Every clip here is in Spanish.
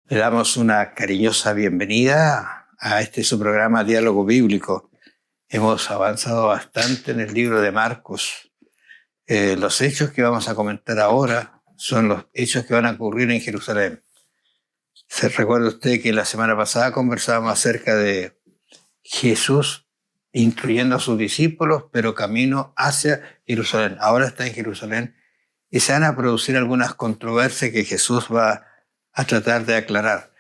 Le damos una cariñosa bienvenida a su programa Diálogo Bíblico. Hemos avanzado bastante en el libro de Marcos. Los hechos que vamos a comentar ahora son los hechos que van a ocurrir en Jerusalén. ¿Se recuerda usted que la semana pasada conversábamos acerca de Jesús instruyendo a sus discípulos, pero camino hacia Jerusalén? Ahora está en Jerusalén y se van a producir algunas controversias que Jesús va a tratar de aclarar.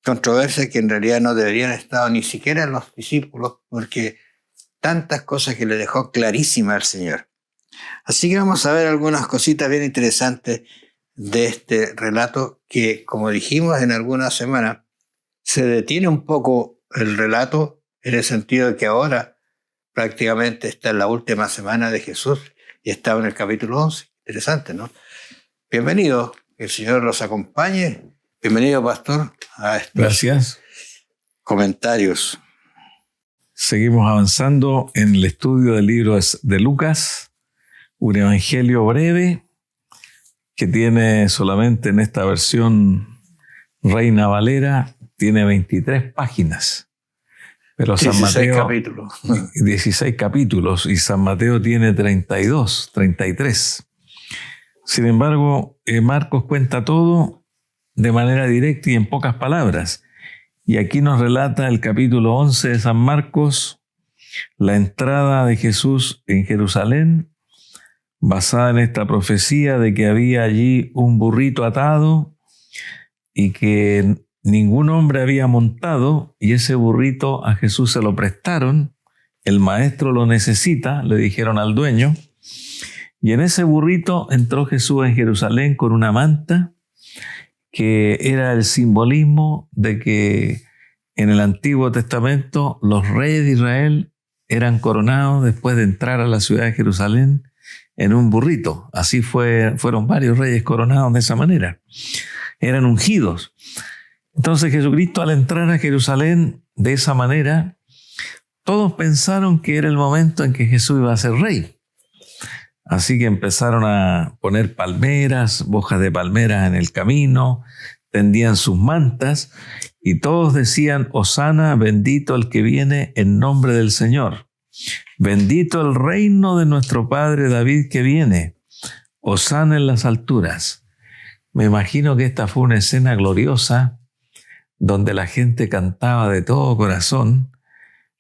Controversias que en realidad no deberían estar ni siquiera en los discípulos, porque tantas cosas que le dejó clarísima al Señor. Así que vamos a ver algunas cositas bien interesantes de este relato que, como dijimos en algunas semanas, se detiene un poco el relato en el sentido de que ahora prácticamente está en la última semana de Jesús y estaba en el capítulo 11. Interesante, ¿no? Bienvenido, que el Señor los acompañe. Bienvenido, pastor, a estos Gracias. Comentarios. Seguimos avanzando en el estudio del libro de Lucas, un evangelio breve que tiene solamente en esta versión Reina Valera, tiene 23 páginas. Pero 16 capítulos. 16 capítulos y San Mateo tiene 32, 33. Sin embargo, Marcos cuenta todo de manera directa y en pocas palabras. Y aquí nos relata el capítulo 11 de San Marcos, la entrada de Jesús en Jerusalén, basada en esta profecía de que había allí un burrito atado y que ningún hombre había montado, y ese burrito a Jesús se lo prestaron. El maestro lo necesita, le dijeron al dueño. Y en ese burrito entró Jesús en Jerusalén con una manta, que era el simbolismo de que en el Antiguo Testamento los reyes de Israel eran coronados después de entrar a la ciudad de Jerusalén en un burrito. Así fueron varios reyes coronados de esa manera. Eran ungidos. Entonces Jesucristo, al entrar a Jerusalén de esa manera, todos pensaron que era el momento en que Jesús iba a ser rey. Así que empezaron a poner palmeras, hojas de palmeras en el camino, tendían sus mantas y todos decían: Hosana, bendito el que viene en nombre del Señor. Bendito el reino de nuestro padre David que viene. Hosana en las alturas. Me imagino que esta fue una escena gloriosa donde la gente cantaba de todo corazón.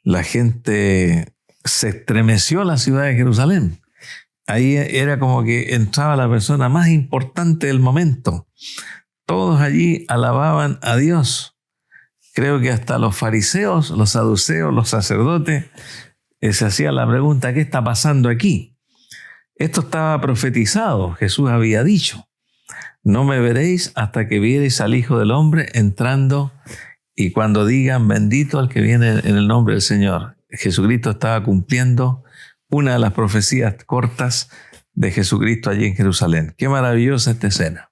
La gente se estremeció la ciudad de Jerusalén. Ahí era como que entraba la persona más importante del momento. Todos allí alababan a Dios. Creo que hasta los fariseos, los saduceos, los sacerdotes se hacían la pregunta: ¿qué está pasando aquí? Esto estaba profetizado. Jesús había dicho: no me veréis hasta que viereis al Hijo del Hombre entrando, y cuando digan bendito al que viene en el nombre del Señor. Jesucristo estaba cumpliendo una de las profecías cortas de Jesucristo allí en Jerusalén. Qué maravillosa esta escena.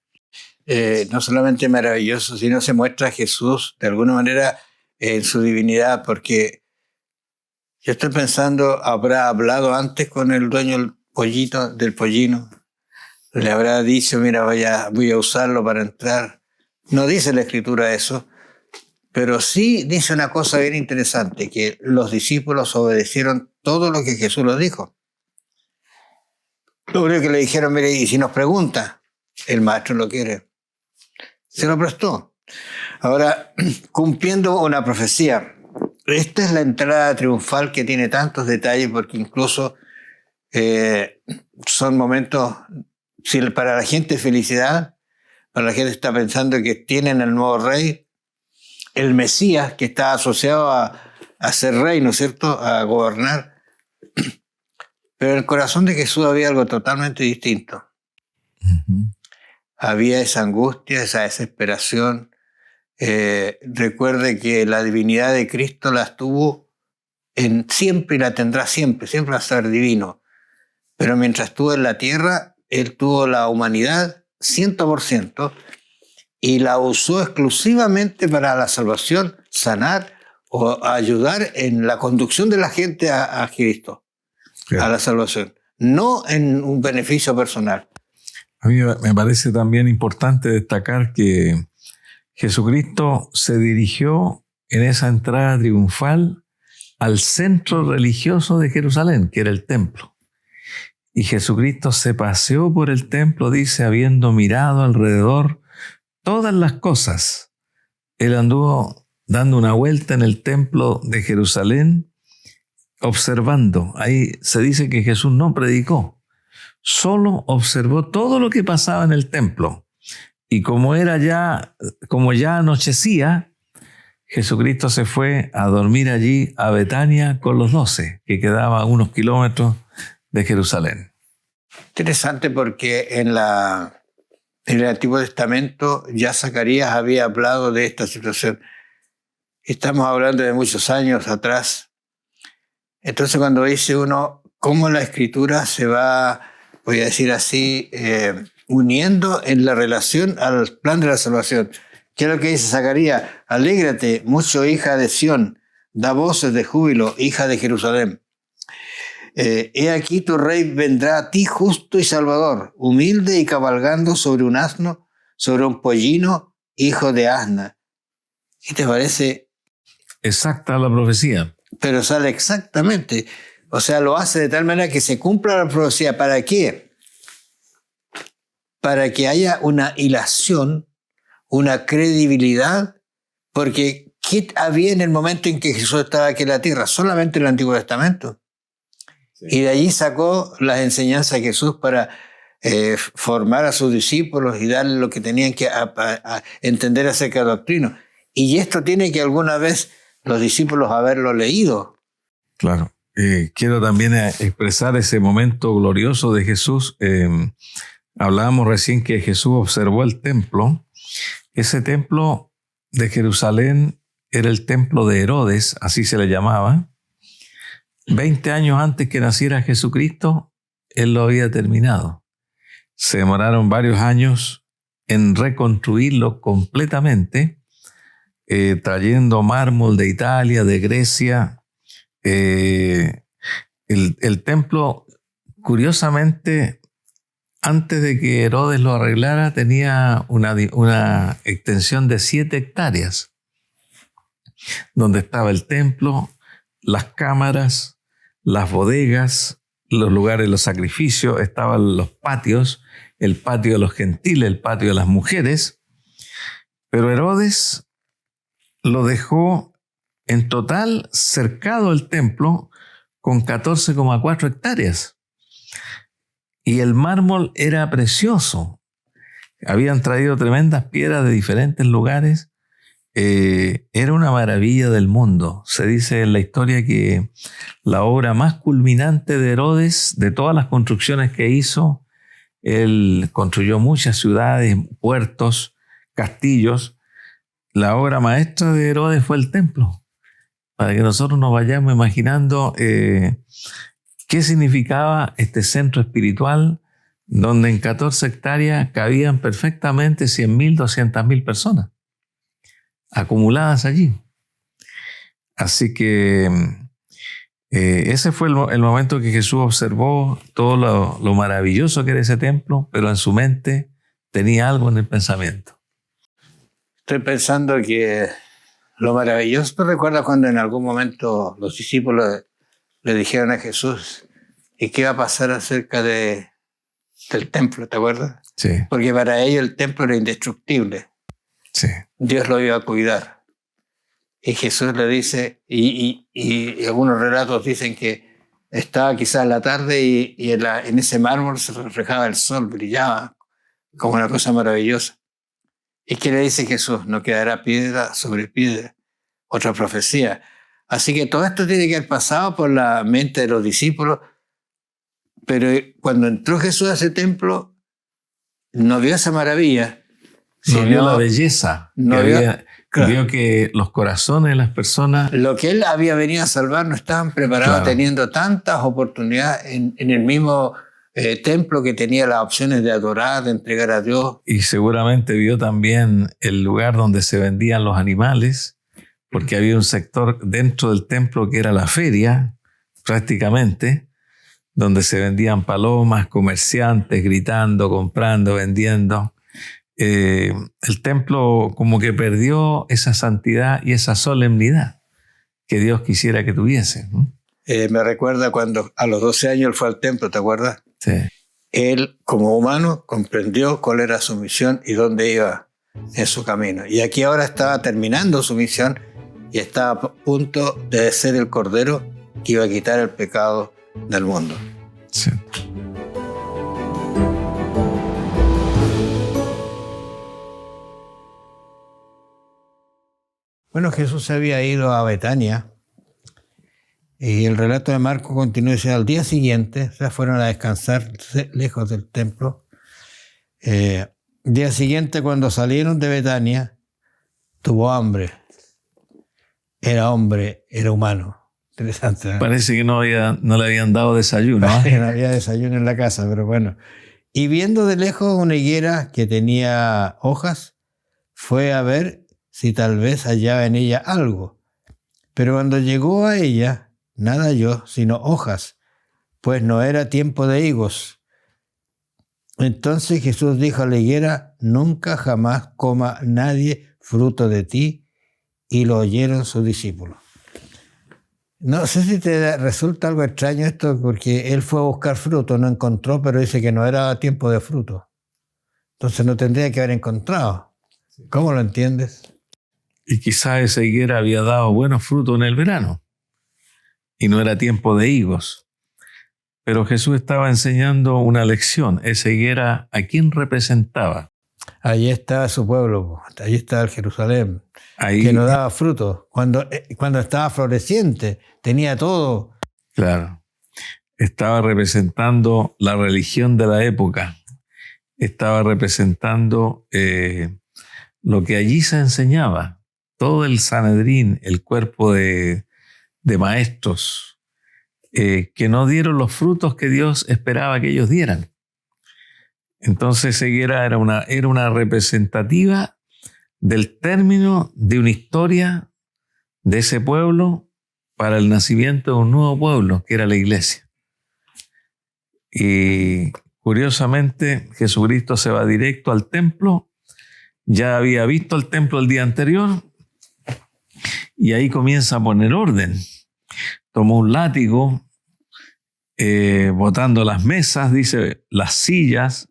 No solamente maravilloso, sino se muestra a Jesús de alguna manera en su divinidad, porque yo estoy pensando, ¿habrá hablado antes con el dueño del pollino? Le habrá dicho: mira, voy a usarlo para entrar. No dice la Escritura eso, pero sí dice una cosa bien interesante, que los discípulos obedecieron todo lo que Jesús les dijo. Lo único que le dijeron: mire, y si nos pregunta, el maestro lo quiere. Se lo prestó. Ahora, cumpliendo una profecía, esta es la entrada triunfal que tiene tantos detalles, porque incluso son momentos, si para la gente es felicidad, para la gente está pensando que tienen el nuevo rey, el Mesías, que está asociado a ser rey, ¿no es cierto?, a gobernar. Pero en el corazón de Jesús había algo totalmente distinto. Uh-huh. Había esa angustia, esa desesperación. Recuerde que la divinidad de Cristo la tuvo siempre y la tendrá siempre va a ser divino. Pero mientras estuvo en la tierra, Él tuvo la humanidad 100%, y la usó exclusivamente para la salvación, sanar o ayudar en la conducción de la gente a Cristo, a la salvación, no en un beneficio personal. A mí me parece también importante destacar que Jesucristo se dirigió en esa entrada triunfal al centro religioso de Jerusalén, que era el templo. Y Jesucristo se paseó por el templo, dice, habiendo mirado alrededor todas las cosas. Él anduvo dando una vuelta en el templo de Jerusalén, observando. Ahí se dice que Jesús no predicó, solo observó todo lo que pasaba en el templo. Y como ya anochecía, Jesucristo se fue a dormir allí a Betania con los 12, que quedaba a unos kilómetros de Jerusalén. Interesante porque en el Antiguo Testamento ya Zacarías había hablado de esta situación. Estamos hablando de muchos años atrás. Entonces cuando dice uno cómo la Escritura se va, voy a decir así, uniendo en la relación al plan de la salvación. ¿Qué es lo que dice Zacarías? Alégrate mucho, hija de Sión, da voces de júbilo, hija de Jerusalén. He aquí tu rey vendrá a ti justo y salvador, humilde y cabalgando sobre un asno, sobre un pollino, hijo de asna. ¿Qué te parece? Exacta la profecía. Pero sale exactamente. O sea, lo hace de tal manera que se cumpla la profecía. ¿Para qué? Para que haya una hilación, una credibilidad, porque ¿qué había en el momento en que Jesús estaba aquí en la tierra? Solamente el Antiguo Testamento. Sí. Y de allí sacó las enseñanzas de Jesús para formar a sus discípulos y darles lo que tenían que a entender acerca de la doctrina. Y esto tiene que alguna vez los discípulos haberlo leído. Claro. Quiero también expresar ese momento glorioso de Jesús. Hablábamos recién que Jesús observó el templo. Ese templo de Jerusalén era el templo de Herodes, así se le llamaba. 20 años antes que naciera Jesucristo, él lo había terminado. Se demoraron varios años en reconstruirlo completamente, trayendo mármol de Italia, de Grecia. El templo, curiosamente, antes de que Herodes lo arreglara, tenía una extensión de 7 hectáreas, donde estaba el templo, las cámaras, las bodegas, los lugares de los sacrificios, estaban los patios, el patio de los gentiles, el patio de las mujeres. Pero Herodes lo dejó en total cercado el templo con 14,4 hectáreas. Y el mármol era precioso. Habían traído tremendas piedras de diferentes lugares. Era una maravilla del mundo. Se dice en la historia que la obra más culminante de Herodes, de todas las construcciones que hizo, él construyó muchas ciudades, puertos, castillos. La obra maestra de Herodes fue el templo. Para que nosotros nos vayamos imaginando qué significaba este centro espiritual donde en 14 hectáreas cabían perfectamente 100.000, 200.000 personas acumuladas allí. Así que ese fue el momento que Jesús observó todo lo maravilloso que era ese templo, pero en su mente tenía algo en el pensamiento. Estoy pensando que lo maravilloso, ¿tú recuerdas cuando en algún momento los discípulos le dijeron a Jesús y qué iba a pasar acerca del templo, ¿te acuerdas? Sí. Porque para ellos el templo era indestructible. Sí. Dios lo iba a cuidar. Y Jesús le dice, y algunos relatos dicen que estaba quizás la tarde y en ese mármol se reflejaba el sol, brillaba como una cosa maravillosa. ¿Y qué le dice Jesús? No quedará piedra sobre piedra. Otra profecía. Así que todo esto tiene que haber pasado por la mente de los discípulos, pero cuando entró Jesús a ese templo, no vio esa maravilla. No vio la belleza. Vio que los corazones de las personas... Lo que él había venido a salvar no estaban preparados, claro, teniendo tantas oportunidades en el mismo templo que tenía las opciones de adorar, de entregar a Dios. Y seguramente vio también el lugar donde se vendían los animales, porque había un sector dentro del templo que era la feria, prácticamente, donde se vendían palomas, comerciantes gritando, comprando, vendiendo. el templo como que perdió esa santidad y esa solemnidad que Dios quisiera que tuviese, ¿no? Me recuerda cuando a los 12 años él fue al templo, ¿te acuerdas? Sí. Él, como humano, comprendió cuál era su misión y dónde iba en su camino. Y aquí ahora estaba terminando su misión y estaba a punto de ser el Cordero que iba a quitar el pecado del mundo. Sí. Bueno, Jesús se había ido a Betania y el relato de Marcos continúa diciendo al día siguiente, o sea, fueron a descansar lejos del templo. Día siguiente, cuando salieron de Betania, tuvo hambre. Era hombre, era humano. Interesante, ¿no? Parece que no le habían dado desayuno, ¿eh? Parece que no había desayuno en la casa, pero bueno. Y viendo de lejos una higuera que tenía hojas, fue a ver si tal vez hallaba en ella algo. Pero cuando llegó a ella, nada halló sino hojas, pues no era tiempo de higos. Entonces Jesús dijo a la higuera: nunca jamás coma nadie fruto de ti. Y lo oyeron sus discípulos. No sé si te resulta algo extraño esto, porque él fue a buscar fruto, no encontró, pero dice que no era tiempo de fruto. Entonces no tendría que haber encontrado. ¿Cómo lo entiendes? Y quizás esa higuera había dado buenos frutos en el verano y no era tiempo de higos. Pero Jesús estaba enseñando una lección. Esa higuera, ¿a quién representaba? Allí estaba su pueblo, allí estaba el Jerusalén, Ahí, que no daba fruto. Cuando estaba floreciente, tenía todo. claro, estaba representando la religión de la época. Estaba representando lo que allí se enseñaba. Todo el Sanedrín, el cuerpo de maestros, que no dieron los frutos que Dios esperaba que ellos dieran. Entonces Ceguera era una representativa del término de una historia de ese pueblo para el nacimiento de un nuevo pueblo, que era la iglesia. Y curiosamente, Jesucristo se va directo al templo. Ya había visto el templo el día anterior y ahí comienza a poner orden. Tomó un látigo, botando las mesas, dice, las sillas,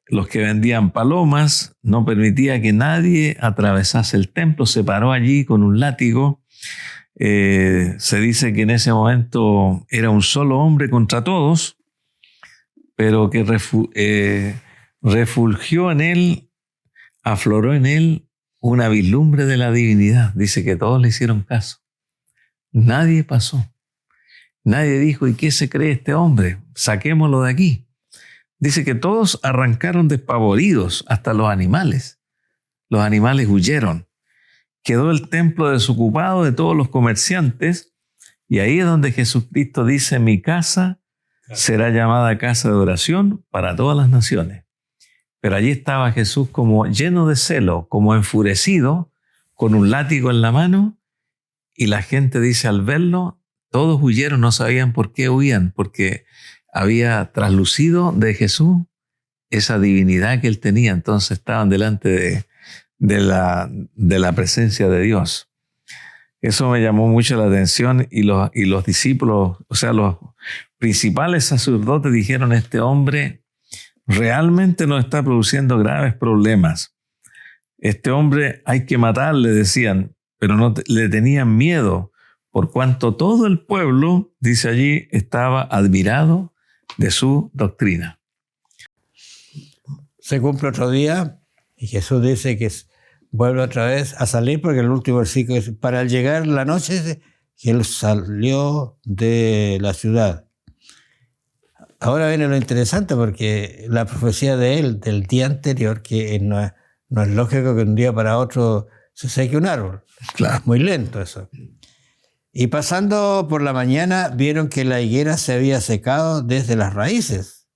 los que vendían palomas, no permitía que nadie atravesase el templo, se paró allí con un látigo. Se dice que en ese momento era un solo hombre contra todos, pero que refulgió en él, afloró en él una vislumbre de la divinidad. Dice que todos le hicieron caso. Nadie pasó. Nadie dijo: ¿y qué se cree este hombre? Saquémoslo de aquí. Dice que todos arrancaron despavoridos, hasta los animales. Los animales huyeron. Quedó el templo desocupado de todos los comerciantes, y ahí es donde Jesucristo dice: mi casa será llamada casa de oración para todas las naciones. Pero allí estaba Jesús como lleno de celo, como enfurecido, con un látigo en la mano, y la gente dice al verlo, todos huyeron, no sabían por qué huían, porque había traslucido de Jesús esa divinidad que él tenía. Entonces estaban delante de la presencia de Dios. Eso me llamó mucho la atención, y los discípulos, o sea, los principales sacerdotes dijeron: este hombre realmente nos está produciendo graves problemas. Este hombre hay que matarle, decían, pero no le tenían miedo, por cuanto todo el pueblo, dice allí, estaba admirado de su doctrina. Se cumple otro día y Jesús dice que vuelve otra vez a salir, porque el último versículo dice: para al llegar la noche, que él salió de la ciudad. Ahora viene lo interesante, porque la profecía de él del día anterior, que no es lógico que un día para otro se seque un árbol. Claro. Es muy lento eso. Y pasando por la mañana, vieron que la higuera se había secado desde las raíces.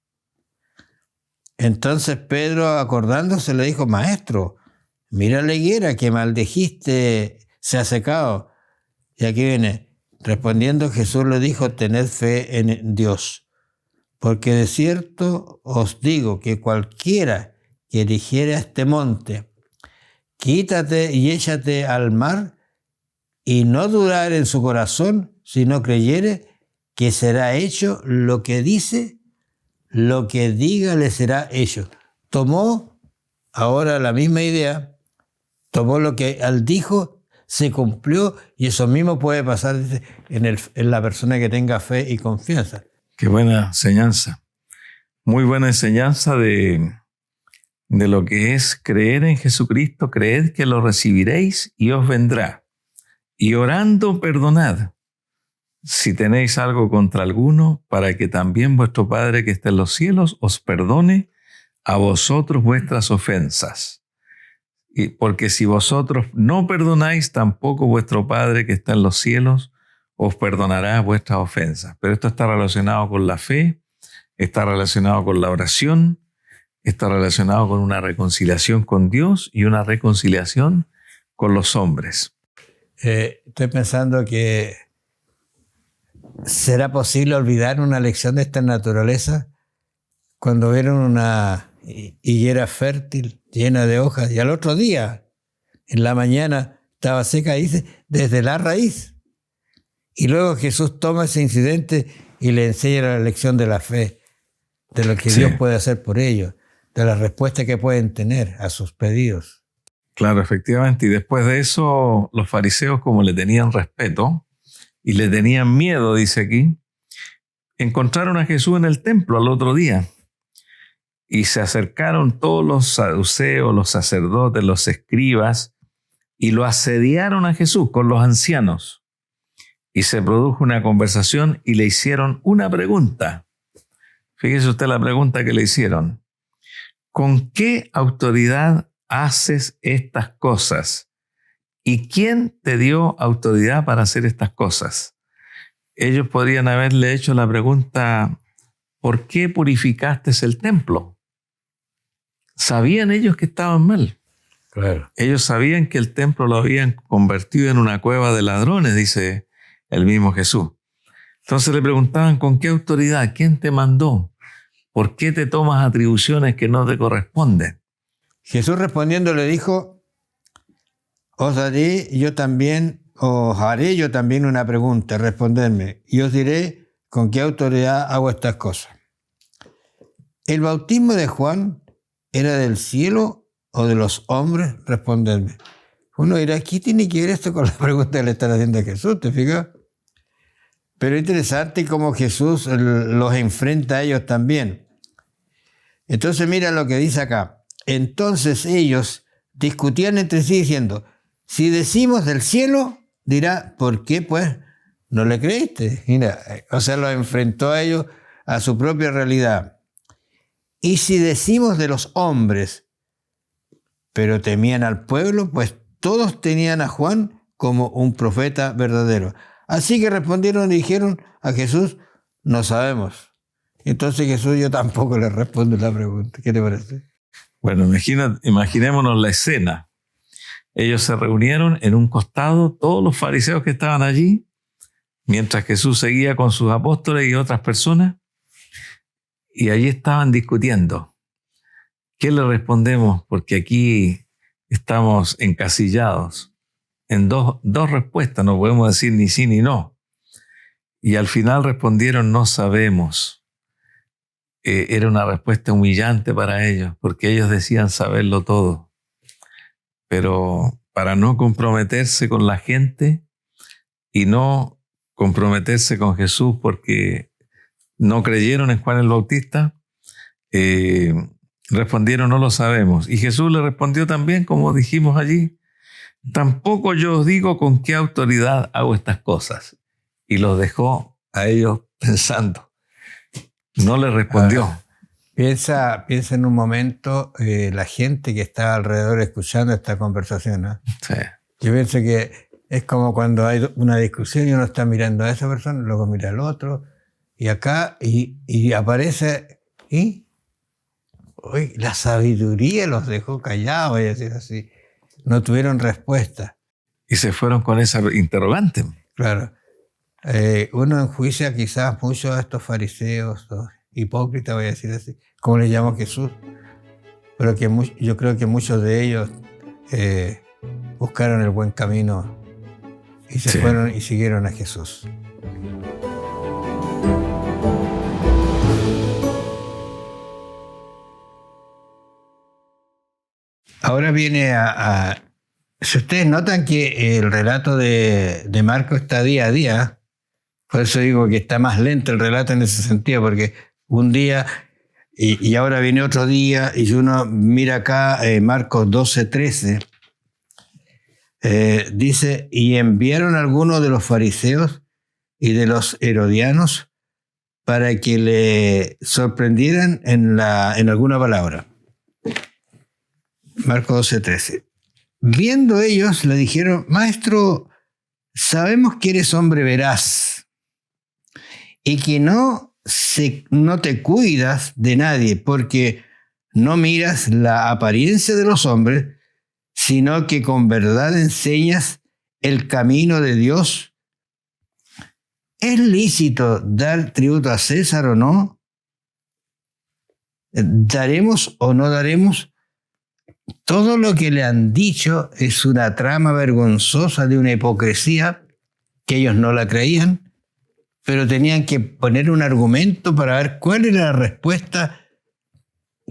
Entonces Pedro, acordándose, le dijo: maestro, mira la higuera que maldijiste, se ha secado. Y aquí viene: respondiendo Jesús le dijo: tened fe en Dios, porque de cierto os digo que cualquiera que dijere a este monte, quítate y échate al mar, y no dudar en su corazón, si no creyere que será hecho lo que dice, lo que diga le será hecho. Tomó ahora la misma idea, tomó lo que él dijo, se cumplió, y eso mismo puede pasar en la persona que tenga fe y confianza. Qué buena enseñanza. Muy buena enseñanza de lo que es creer en Jesucristo. Creed que lo recibiréis y os vendrá. Y orando, perdonad si tenéis algo contra alguno, para que también vuestro Padre que está en los cielos os perdone a vosotros vuestras ofensas. Y porque si vosotros no perdonáis, tampoco vuestro Padre que está en los cielos os perdonará vuestras ofensas. Pero esto está relacionado con la fe, está relacionado con la oración, está relacionado con una reconciliación con Dios y una reconciliación con los hombres. Estoy pensando que ¿será posible olvidar una lección de esta naturaleza cuando vieron una higuera fértil, llena de hojas, y al otro día, en la mañana, estaba seca, dice, desde la raíz? Y luego Jesús toma ese incidente y le enseña la lección de la fe, de lo que Dios puede hacer por ellos, de la respuesta que pueden tener a sus pedidos. Claro, efectivamente. Y después de eso, los fariseos, como le tenían respeto y le tenían miedo, dice aquí, encontraron a Jesús en el templo al otro día. Y se acercaron todos los saduceos, los sacerdotes, los escribas, y lo asediaron a Jesús con los ancianos. Y se produjo una conversación y le hicieron una pregunta. Fíjese usted la pregunta que le hicieron. ¿Con qué autoridad haces estas cosas? ¿Y quién te dio autoridad para hacer estas cosas? Ellos podrían haberle hecho la pregunta, ¿por qué purificaste el templo? Sabían ellos que estaban mal. Claro. Ellos sabían que el templo lo habían convertido en una cueva de ladrones, dice el mismo Jesús. Entonces le preguntaban, ¿con qué autoridad? ¿Quién te mandó? ¿Por qué te tomas atribuciones que no te corresponden? Jesús respondiendo le dijo, os haré yo también una pregunta, respondedme, y os diré con qué autoridad hago estas cosas. ¿El bautismo de Juan era del cielo o de los hombres? Respondedme. Uno dirá, ¿qué tiene que ver esto con la pregunta que le están haciendo a Jesús? ¿Te fijas? Pero es interesante cómo Jesús los enfrenta a ellos también. Entonces mira lo que dice acá. Entonces ellos discutían entre sí diciendo, si decimos del cielo, dirá, ¿por qué pues no le creíste? Mira, o sea, los enfrentó a ellos a su propia realidad. Y si decimos de los hombres, pero temían al pueblo, pues todos tenían a Juan como un profeta verdadero. Así que respondieron y dijeron a Jesús, no sabemos. Entonces Jesús, yo tampoco le respondo la pregunta. ¿Qué te parece? Bueno, imaginémonos la escena. Ellos se reunieron en un costado, todos los fariseos que estaban allí, mientras Jesús seguía con sus apóstoles y otras personas, y allí estaban discutiendo. ¿Qué le respondemos? Porque aquí estamos encasillados en dos respuestas, no podemos decir ni sí ni no. Y al final respondieron, no sabemos. Era una respuesta humillante para ellos, porque ellos decían saberlo todo. Pero para no comprometerse con la gente y no comprometerse con Jesús porque no creyeron en Juan el Bautista, respondieron, no lo sabemos. Y Jesús le respondió también, como dijimos allí, tampoco yo os digo con qué autoridad hago estas cosas. Y los dejó a ellos pensando. No le respondió. Piensa en un momento la gente que está alrededor escuchando esta conversación, ¿no? Sí. Yo pienso que es como cuando hay una discusión y uno está mirando a esa persona, luego mira al otro, y acá, y aparece, y uy, la sabiduría los dejó callados, y decir así. No tuvieron respuesta. Y se fueron con esa interrogante. Claro. Uno enjuicia quizás mucho a estos fariseos, hipócritas, voy a decir así, como les llamó Jesús, pero yo creo que muchos de ellos buscaron el buen camino y se fueron y siguieron a Jesús. Ahora viene si ustedes notan que el relato de Marcos está día a día, por eso digo que está más lento el relato en ese sentido, porque un día y ahora viene otro día, y si uno mira acá Marcos 12:13, dice, y enviaron a algunos de los fariseos y de los herodianos para que le sorprendieran en alguna palabra. Marcos 12:13. Viendo ellos, le dijeron, Maestro, sabemos que eres hombre veraz y que no te cuidas de nadie, porque no miras la apariencia de los hombres, sino que con verdad enseñas el camino de Dios. ¿Es lícito dar tributo a César o no? ¿Daremos o no daremos? Todo lo que le han dicho es una trama vergonzosa de una hipocresía que ellos no la creían, pero tenían que poner un argumento para ver cuál era la respuesta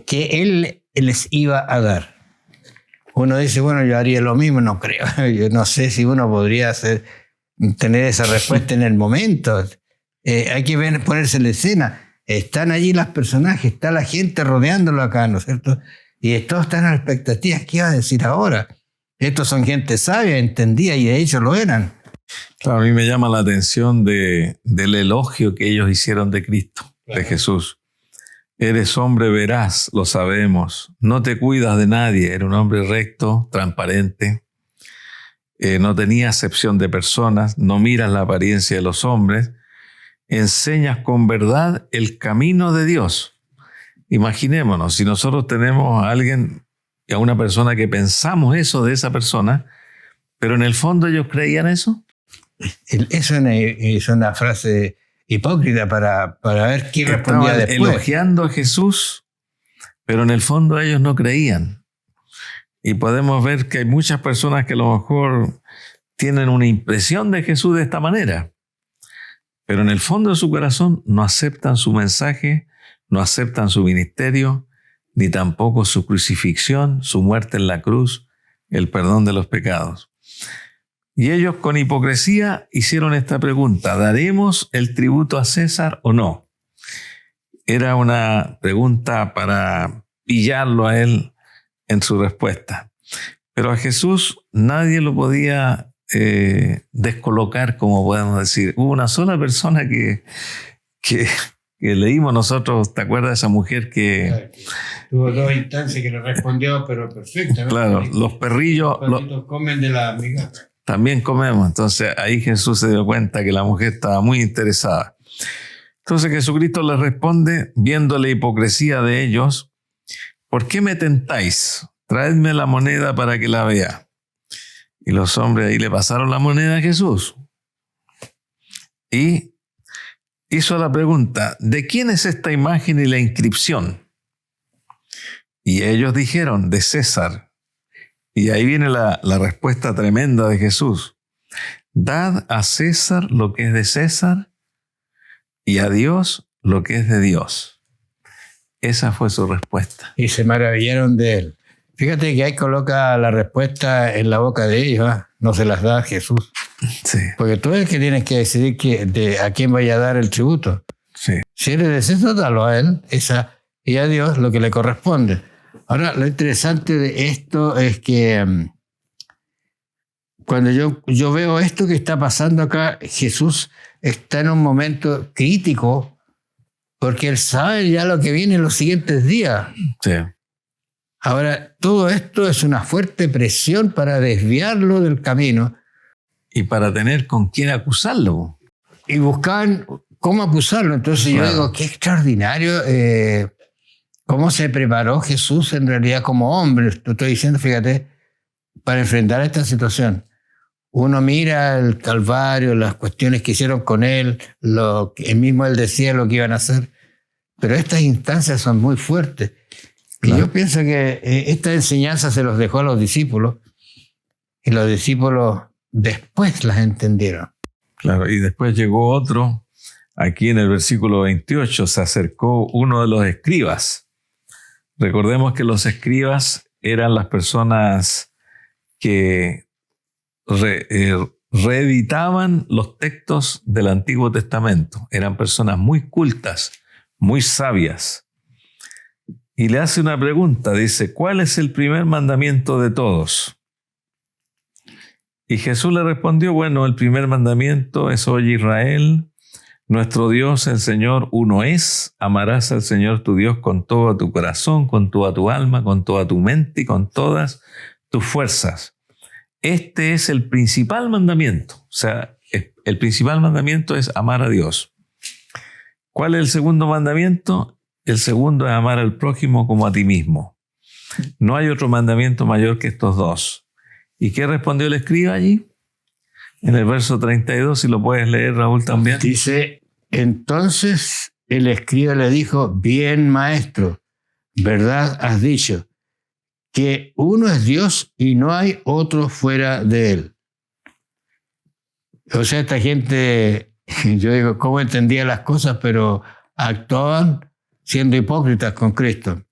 que él les iba a dar. Uno dice, bueno, yo haría lo mismo, no creo. Yo no sé si uno podría tener esa respuesta en el momento. Hay que ponerse en la escena. Están allí los personajes, está la gente rodeándolo acá, ¿no es cierto? Y todos están a la expectativa, ¿qué iba a decir ahora? Estos son gente sabia, entendía, y de hecho lo eran. Claro, a mí me llama la atención del elogio que ellos hicieron de Cristo, de Jesús. Eres hombre veraz, lo sabemos. No te cuidas de nadie. Era un hombre recto, transparente. No tenía acepción de personas. No miras la apariencia de los hombres. Enseñas con verdad el camino de Dios. Imaginémonos, si nosotros tenemos a alguien, a una persona que pensamos eso de esa persona, pero en el fondo ellos creían eso. Eso es una frase hipócrita para ver quién respondía después. Elogiando a Jesús, pero en el fondo ellos no creían. Y podemos ver que hay muchas personas que a lo mejor tienen una impresión de Jesús de esta manera, pero en el fondo de su corazón no aceptan su mensaje, no aceptan su ministerio, ni tampoco su crucifixión, su muerte en la cruz, el perdón de los pecados. Y ellos con hipocresía hicieron esta pregunta, ¿daremos el tributo a César o no? Era una pregunta para pillarlo a él en su respuesta. Pero a Jesús nadie lo podía descolocar, como podemos decir. Hubo una sola persona que leímos nosotros, ¿te acuerdas de esa mujer que... Tuvo dos instancias que le respondió, pero perfectamente. Claro, los perrillos... Los comen de la migaja. También comemos. Entonces ahí Jesús se dio cuenta que la mujer estaba muy interesada. Entonces Jesucristo le responde, viendo la hipocresía de ellos, ¿por qué me tentáis? Traedme la moneda para que la vea. Y los hombres ahí le pasaron la moneda a Jesús. Y hizo la pregunta, ¿de quién es esta imagen y la inscripción? Y ellos dijeron, de César. Y ahí viene la respuesta tremenda de Jesús. Dad a César lo que es de César y a Dios lo que es de Dios. Esa fue su respuesta. Y se maravillaron de él. Fíjate que ahí coloca la respuesta en la boca de ellos, ¿eh? No se las da a Jesús. Sí. Porque tú eres el que tienes que decidir a quién vaya a dar el tributo. Sí. Si eres de César, dalo a él y a Dios lo que le corresponde. Ahora, lo interesante de esto es que cuando yo veo esto que está pasando acá, Jesús está en un momento crítico porque él sabe ya lo que viene en los siguientes días. Sí. Ahora, todo esto es una fuerte presión para desviarlo del camino. Y para tener con quién acusarlo. Y buscaban cómo acusarlo. Entonces yo digo, qué extraordinario cómo se preparó Jesús en realidad como hombre. Te estoy diciendo, fíjate, para enfrentar esta situación. Uno mira el Calvario, las cuestiones que hicieron con él, él mismo él decía lo que iban a hacer. Pero estas instancias son muy fuertes. Y yo pienso que esta enseñanza se los dejó a los discípulos y los discípulos después las entendieron. Claro, y después llegó otro. Aquí en el versículo 28 se acercó uno de los escribas. Recordemos que los escribas eran las personas que reeditaban los textos del Antiguo Testamento. Eran personas muy cultas, muy sabias. Y le hace una pregunta, dice, ¿cuál es el primer mandamiento de todos? Y Jesús le respondió, bueno, el primer mandamiento es: oye Israel, nuestro Dios, el Señor, uno es. Amarás al Señor tu Dios con todo tu corazón, con toda tu alma, con toda tu mente y con todas tus fuerzas. Este es el principal mandamiento. O sea, el principal mandamiento es amar a Dios. ¿Cuál es el segundo mandamiento? El segundo es amar al prójimo como a ti mismo. No hay otro mandamiento mayor que estos dos. ¿Y qué respondió el escriba allí? En el verso 32, si lo puedes leer, Raúl, también. Dice, entonces el escriba le dijo, bien, maestro, verdad has dicho, que uno es Dios y no hay otro fuera de él. O sea, esta gente, yo digo, ¿cómo entendía las cosas? Pero actuaban siendo hipócritas con Cristo.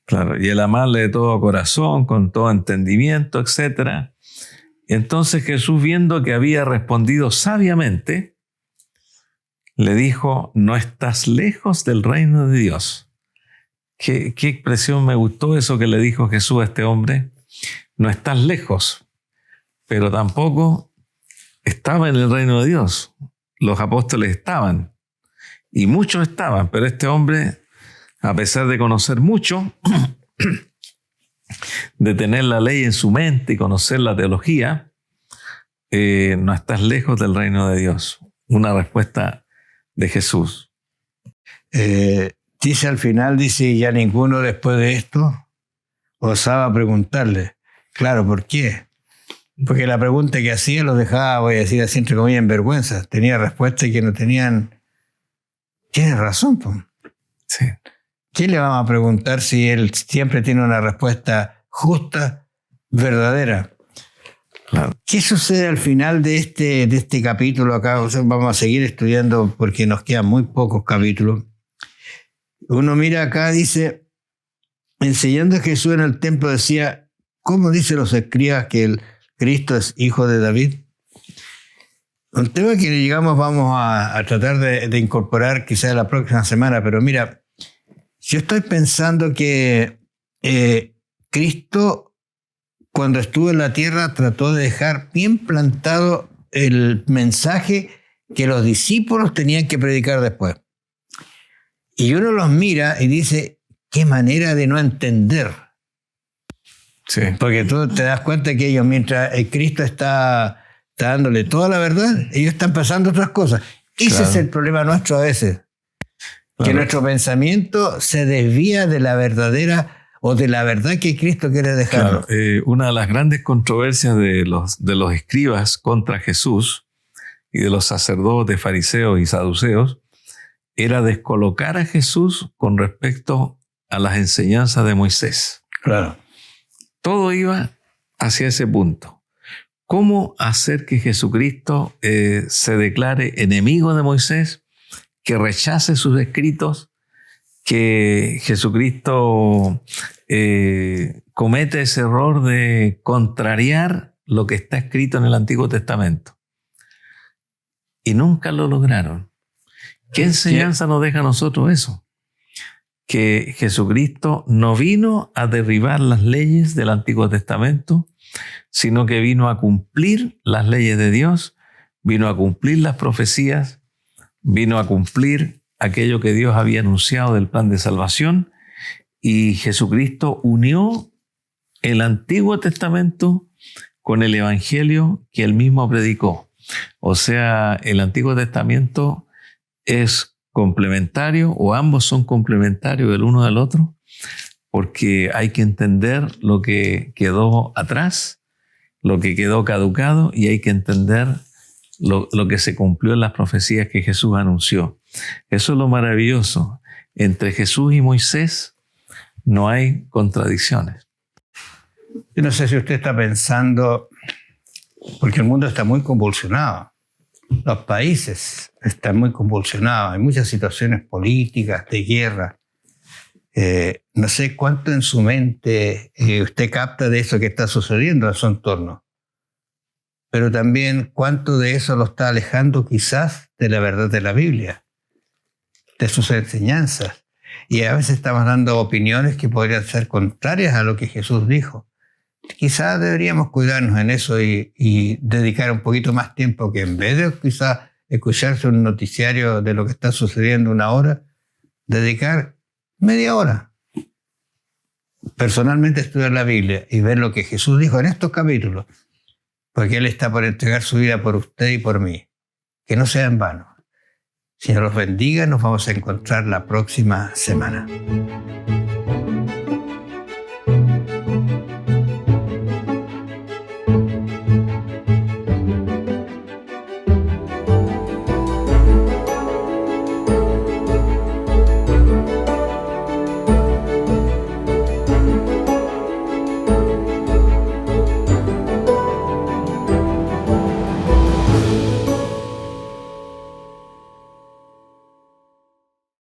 Claro, y el amarle de todo corazón, con todo entendimiento, etc. Entonces Jesús, viendo que había respondido sabiamente, le dijo, no estás lejos del reino de Dios. ¿Qué expresión me gustó eso que le dijo Jesús a este hombre? No estás lejos, pero tampoco estaba en el reino de Dios. Los apóstoles estaban, y muchos estaban, pero este hombre, a pesar de conocer mucho, de tener la ley en su mente y conocer la teología, no estás lejos del reino de Dios. Una respuesta de Jesús. Dice al final, dice, ya ninguno después de esto osaba preguntarle. Claro, ¿por qué? Porque la pregunta que hacía los dejaba, voy a decir así entre comillas, en vergüenza. Tenía respuestas que no tenían. Tienes razón, pues. Sí. ¿Qué le vamos a preguntar si él siempre tiene una respuesta justa, verdadera? Claro. ¿Qué sucede al final de este capítulo acá? O sea, vamos a seguir estudiando porque nos quedan muy pocos capítulos. Uno mira acá, dice, enseñando a Jesús en el templo decía, ¿cómo dicen los escribas que el Cristo es hijo de David? Un tema que llegamos vamos a tratar de incorporar quizás la próxima semana, pero mira, yo estoy pensando que Cristo, cuando estuvo en la tierra, trató de dejar bien plantado el mensaje que los discípulos tenían que predicar después. Y uno los mira y dice, qué manera de no entender. Sí. Porque tú te das cuenta que ellos, mientras Cristo está dándole toda la verdad, ellos están pasando otras cosas. Ese Claro. es el problema nuestro a veces. Que Claro. nuestro pensamiento se desvía de la verdadera o de la verdad que Cristo quiere dejarnos. Claro, una de las grandes controversias de los escribas contra Jesús y de los sacerdotes, fariseos y saduceos era descolocar a Jesús con respecto a las enseñanzas de Moisés. Claro. Todo iba hacia ese punto. ¿Cómo hacer que Jesucristo se declare enemigo de Moisés, que rechace sus escritos, que Jesucristo comete ese error de contrariar lo que está escrito en el Antiguo Testamento? Y nunca lo lograron. ¿Qué enseñanza nos deja a nosotros eso? Que Jesucristo no vino a derribar las leyes del Antiguo Testamento, sino que vino a cumplir las leyes de Dios, vino a cumplir las profecías, vino a cumplir aquello que Dios había anunciado del plan de salvación, y Jesucristo unió el Antiguo Testamento con el Evangelio que él mismo predicó. O sea, el Antiguo Testamento es complementario, o ambos son complementarios el uno del otro, porque hay que entender lo que quedó atrás, lo que quedó caducado, y hay que entender lo que se cumplió en las profecías que Jesús anunció. Eso es lo maravilloso. Entre Jesús y Moisés no hay contradicciones. Yo no sé si usted está pensando, porque el mundo está muy convulsionado, los países están muy convulsionados, hay muchas situaciones políticas, de guerra. No sé cuánto en su mente usted capta de eso que está sucediendo en su entorno, pero también cuánto de eso lo está alejando quizás de la verdad de la Biblia, de sus enseñanzas. Y a veces estamos dando opiniones que podrían ser contrarias a lo que Jesús dijo. Quizás deberíamos cuidarnos en eso y dedicar un poquito más tiempo, que en vez de quizás escucharse un noticiario de lo que está sucediendo 1 hora, dedicar media hora. Personalmente estudiar la Biblia y ver lo que Jesús dijo en estos capítulos, porque Él está por entregar su vida por usted y por mí. Que no sea en vano. Señor los bendiga, nos vamos a encontrar la próxima semana.